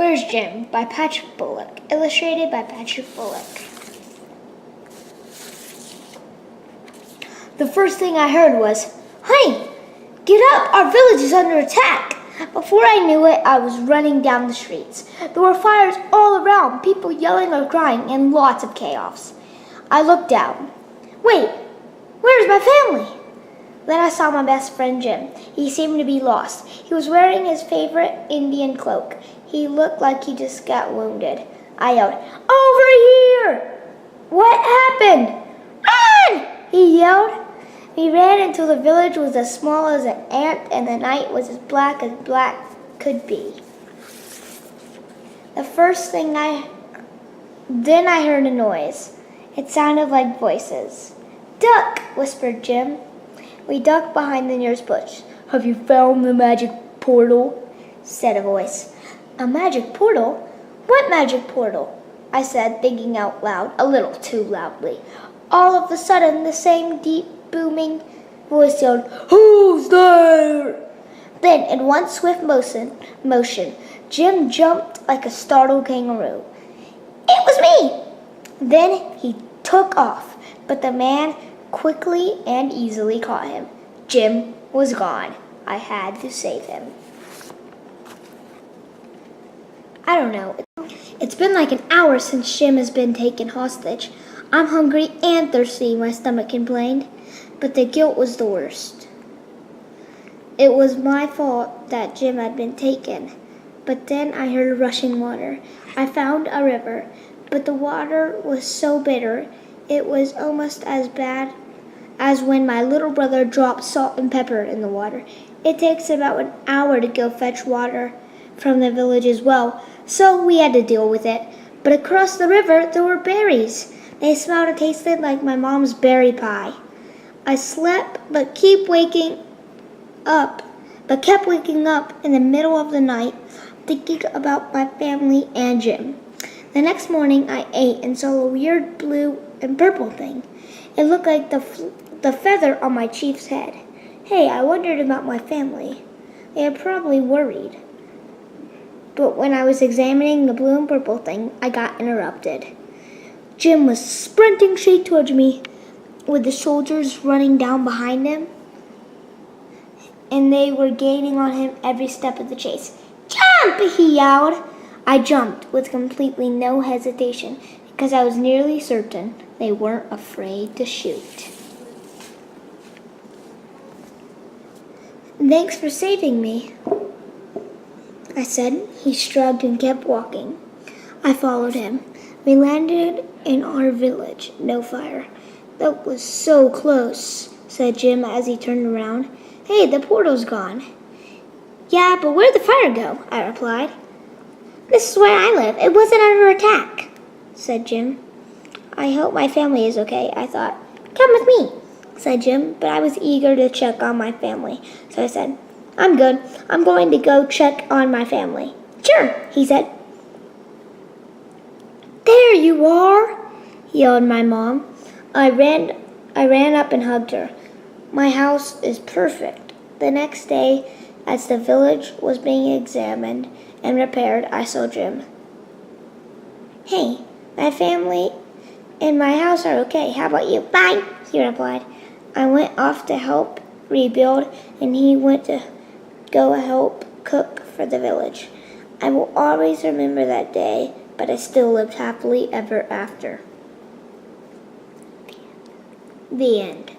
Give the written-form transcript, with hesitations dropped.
Where's Jim? By Patrick Bullock. Illustrated by Patrick Bullock. The first thing I heard was, "Honey, get up! Our village is under attack!" Before I knew it, I was running down the streets. There were fires all around, people yelling or crying, and lots of chaos. I looked down. Wait, where's my family? Then I saw my best friend Jim. He seemed to be lost. He was wearing his favorite Indian cloak. He looked like he just got wounded. I yelled, "Over here!" "What happened?" "Run!" he yelled. We ran until the village was as small as an ant and the night was as black could be. Then I heard a noise. It sounded like voices. "Duck!" whispered Jim. We ducked behind the nearest bush. "Have you found the magic portal?" said a voice. "A magic portal? What magic portal?" I said, thinking out loud, a little too loudly. All of a sudden, the same deep, booming voice yelled, "Who's there?" Then, in one swift motion, Jim jumped like a startled kangaroo. "It was me!" Then he took off, but the man quickly and easily caught him. Jim was gone. I had to save him. I don't know. It's been like an hour since Jim has been taken hostage. I'm hungry and thirsty, my stomach complained, but the guilt was the worst. It was my fault that Jim had been taken. But then I heard rushing water. I found a river, but the water was so bitter, it was almost as bad as when my little brother dropped salt and pepper in the water. It takes about an hour to go fetch water from the village's well, so we had to deal with it. But across the river, there were berries. They smelled and tasted like my mom's berry pie. I slept, but kept waking up in the middle of the night, thinking about my family and Jim. The next morning, I ate and saw a weird blue and purple thing. It looked like the feather on my chief's head. Hey, I wondered about my family. They are probably worried. But when I was examining the blue and purple thing, I got interrupted. Jim was sprinting straight towards me, with the soldiers running down behind him, and they were gaining on him every step of the chase. "Jump!" he yelled. I jumped with completely no hesitation, because I was nearly certain they weren't afraid to shoot. "Thanks for saving me," I said. He shrugged and kept walking. I followed him. We landed in our village. No fire. "That was so close," said Jim as he turned around. "Hey, the portal's gone." "Yeah, but where'd the fire go?" I replied. "This is where I live. It wasn't under attack," said Jim. I hope my family is okay, I thought. "Come with me," said Jim, but I was eager to check on my family. So I said, "I'm good. I'm going to go check on my family." "Sure," he said. "There you are," yelled my mom. I ran up and hugged her. My house is perfect. The next day, as the village was being examined and repaired, I saw Jim. "Hey, my family and my house are okay. How about you?" "Bye," he replied. I went off to help rebuild, and he went to go help cook for the village. I will always remember that day, but I still lived happily ever after. The end.